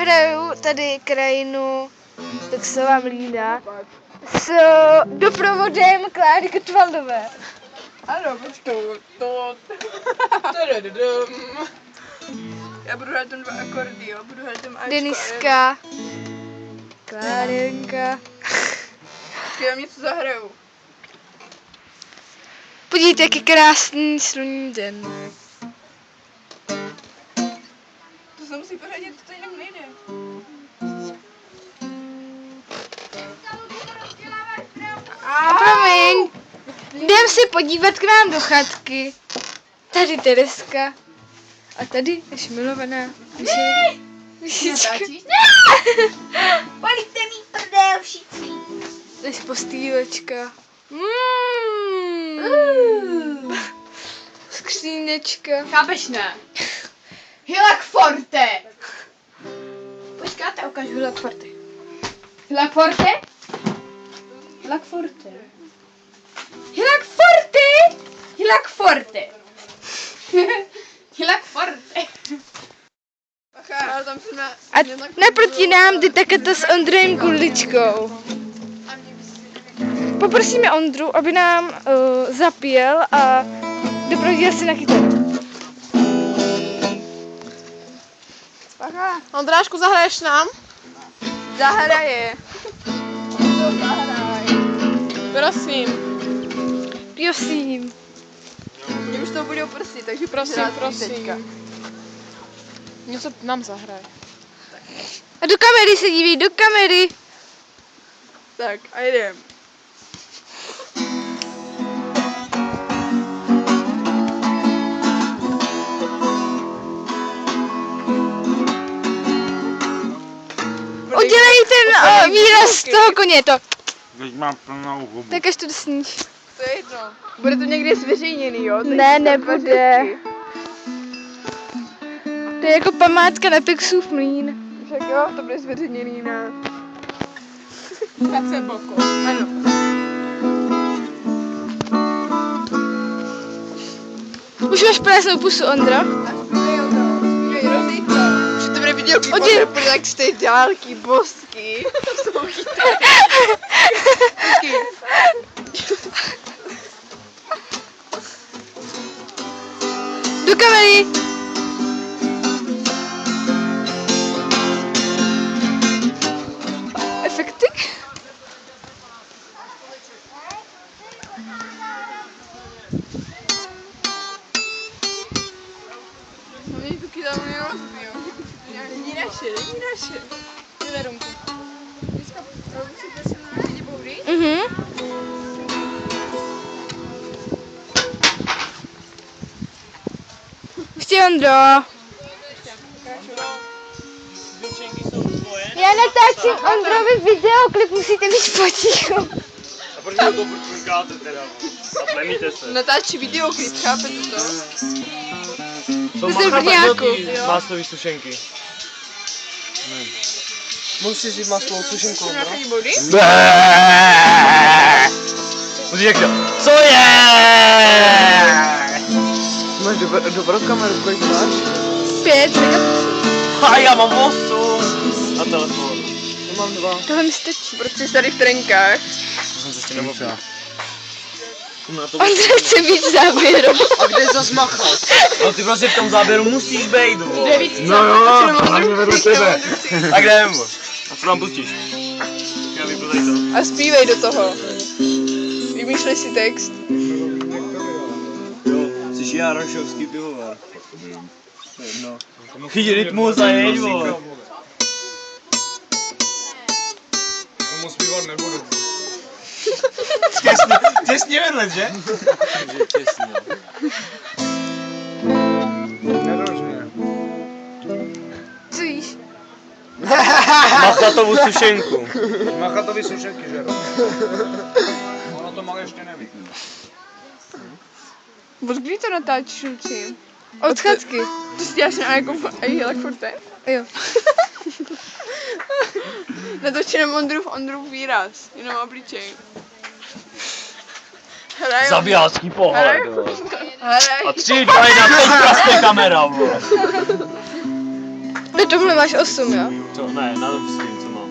zahraju tady krajinu Texová Mlýna s doprovodem Kláry Gottwaldové. Ano, počkej, já budu hrát ten 2 akordy, jo, budu hrát ten Ačko. Deniska, Klárenka. Já něco zahraju. Podívejte, jaký krásný slunný den. To se musí pořadit, to jinak nejde. A promiň, jdem si podívat k nám do chatky. Tady Tereska. A tady naše milovaná Myšička. Pojďte mít prdel všichni. Naše postýlečka. Skřínečka. Chápeš, ne? Hilak Forte. Počkáte, ukážu Hilak Forte. Hilak Forte? Hilak Forte. Hilak Forte! Hilak Forte. Hilak Forte. Bacha, ale tam jsme... A naproti nám jde takata s Ondrojem Kuličkou. Poprosíme Ondru, aby nám zapěl a doprovodil si na kytaru. Bacha. Ondrášku, zahraješ nám? Zahraje. Zahraj. Prosím. Prosím. Mě už to budou prsty, takže Prosím. Něco nám zahraj. A do kamery se dívej, do kamery. Tak, a jdem. Udělej ten výraz z toho koně, to. Teď mám plnou hubu. Tak až to dosníš. To je jedno. Bude to někdy zveřejněný, jo? Ne, nebude. To je jako památka na Texův mlýn. Však jo, to bude zveřejněný na... Kace Boko. Ano. Už máš plesnou pusu, Ondro? Už to bude vidělky, Oděl- bude tak z té dálky, bosky. Jsou chytré. Do kamery. Efekty? Oni tu kytaru nerozbijou. Není naše. Neverumku. Dneska si prosím na lidi boudy. Ještě Ondro. Já natáčím Ondrovi videoklip, musíte být potichu. A proč to prčunkáte teda? A plemíte se. Natáčí videoklip, chápete to? Jsou To je nějakou. máslový sušenky. Musíš jít maslovou sušenku, Na lidi boudy? Musíš jak to? Co je? Máš dobrou kameru, kolik máš? 5 A já mám 8. A telefon. Já mám 2. Tohle mi stačí. Proč jsi tady v trenkách? Jsem se ještě nemohl. Ondra chce být v záběru. A kde zas machat? No ty prostě v tom záběru musíš být, vole. Devíc, No jo, tak mě vedle tebe. Tak jdem. A co nám pustíš? Já vyplej to. A zpívej do toho. Vymýšlej si text. Jo, jsi Jarošovský pivovar. No. Chyť rytmus a jeď, vole. Tomu zpívat nebudu. Těsně vedle, že? Těsně. Nerožně. Co víš? Machatovou sušenku. Machatový sušenky, že jo? Ono to malé ještě neví. Od kdy to natáčíš, Luci? Od chatky. Ty si děláš na jako Hilak Forte? Jo. Natočí jenom Ondrův výraz, jenom obličej. Hraj. Zabijácký pohár, Hraj. jo. Hraj. A 3, 2, 1, teď praskne kamera, vole. Na tomhle máš 8, jo? Co? Ne, na tom svým, co mám.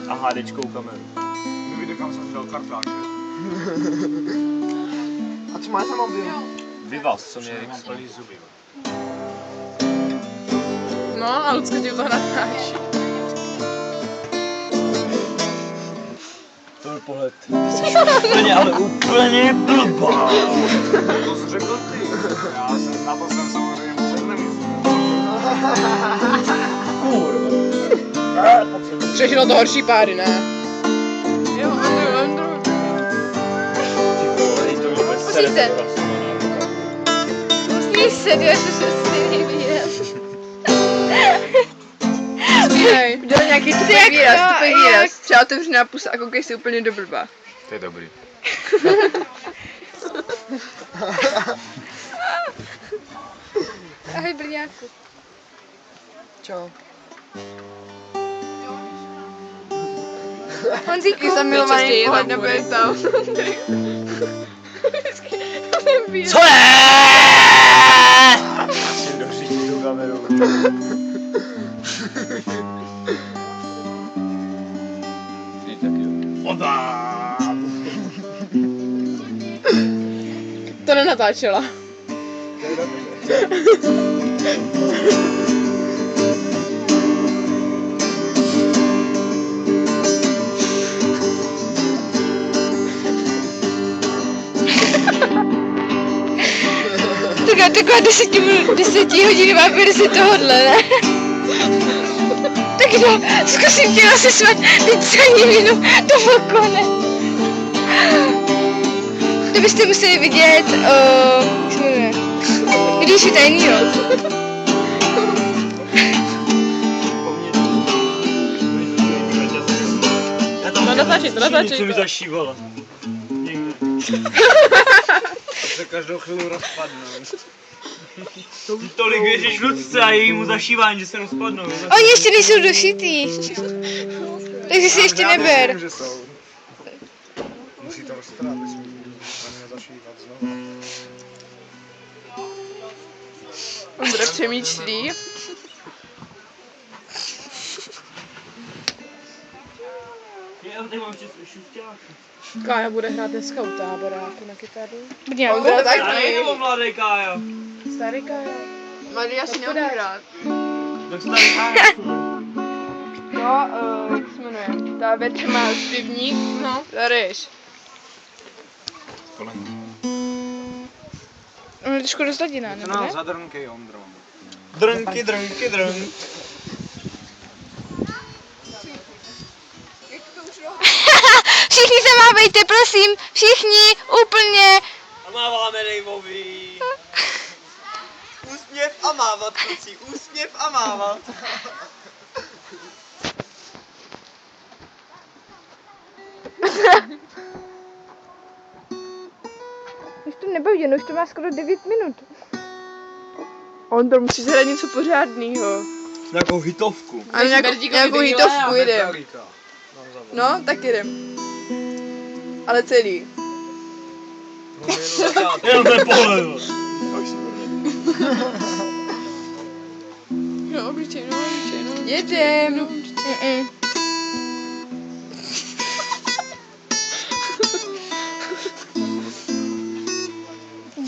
A HDčkou kameru. Nevíte, kam jsem dal kartáče. A co máte mobil? Vyvaz, co mě Mám plný zuby. No a Lucka ti to natáčí. To je pohled. Úplně, ale úplně blbá. To jsi řekl ty. Já jsem na to jsem samozřejmě vůbec nemyslel. Všechno to horší páry, ne? Jo, Andrew. Musíte. Musíš se, já jsem se stejně viděl. Hej. Udělej nějaký tupý Jak výraz, to, tupý jak- výraz. Třeba otevřená pusa a koukej si úplně do blba. To je dobrý. Ahoj, Brňáku. Čau. Honzíku. Taky zamilovaný pohled nebude tam. Co je? Musím dořídit tu kameru. To nenatáčela. Taková 10hodinová verze tohohle, ne? Tak jo, zkusím tě asi svat, teď se ani minu, to byl konec. To byste museli vidět, jak se jmenuje, Když je tajnýho. To natáčí. Co mi zašívala. Někde. To se každou chvíli rozpadne. Tolik věříš Lucce a jejímu zašívání, že se rozpadnou. Oni ještě nejsou došitý. Takže si ještě neber. Vím, že jsou. Musí to roztrát, aby jsme nezašívat znovu. Ondra přemýšlí. Já nemám šusťák. Kája bude hrát dneska u táboráku na kytaru. Brňáku. Ondra Já taky. nejdu mladý Kája. Starý Kája. Mladý asi neumí hrát. Tak se tady Kája. No, jak se jmenuje? Ta věc má zpěvník, no, Ryš. On je trošku rozladěná, nebo No, ne? zadrnkej, Ondro. Drnky. Všichni se mávejte, prosím, všichni, úplně. A máváme Daveovi. Úsměv a mávat, kluci, úsměv a mávat. Už to nebaví, no už to má skoro 9 minut. Ondro, musíš hrát něco pořádného. Nějakou hitovku. A nějakou hitovku jdem. Metallica. No, tak jdem. Ale celý. Jenom ten pohled. No, obyčejnou. Jedem.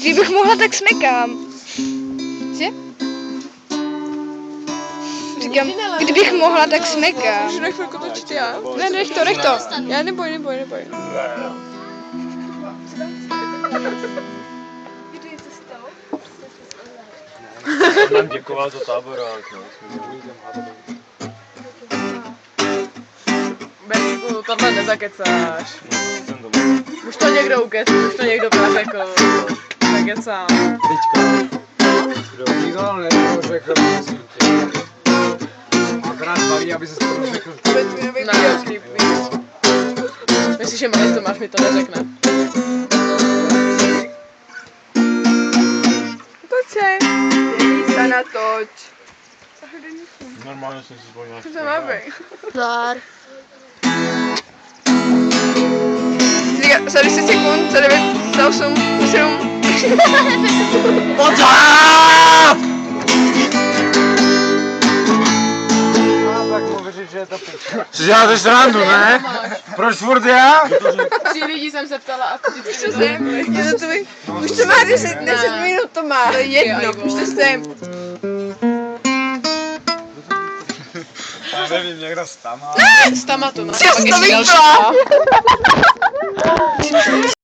Kdybych mohla, tak smekám. Že? Říkám, kdybych mohla, tak smekám. Můžu na chvilku točit já? Ne, nech to. Já neboj. Nám děkoval za táborák, no. Bezku, tohle nezakecáš. Už to někdo ukecl, už to někdo prafekl. Zakecám. Nikdo nám neřekl, prosím tě. Akorát baví, aby se to řekl. Ne, myslíš, že malý Tomáš mi to neřekne? Toč se. Dělí se na toč. Normálně jsem si vzpomněl. Co to má být? Zdar. 10 sekund, za 9, za 8, za 7. Pořád! že je to piča. Jsi děláte srandu, ne? Proč furt já? 3 lidi jsem se ptala a ty Už to sem, už to má 10 minut to má. To je jedno, už to sem. Já nevím, někdo stama. Stama to má. Já jsem to Pak ještě vypla. další.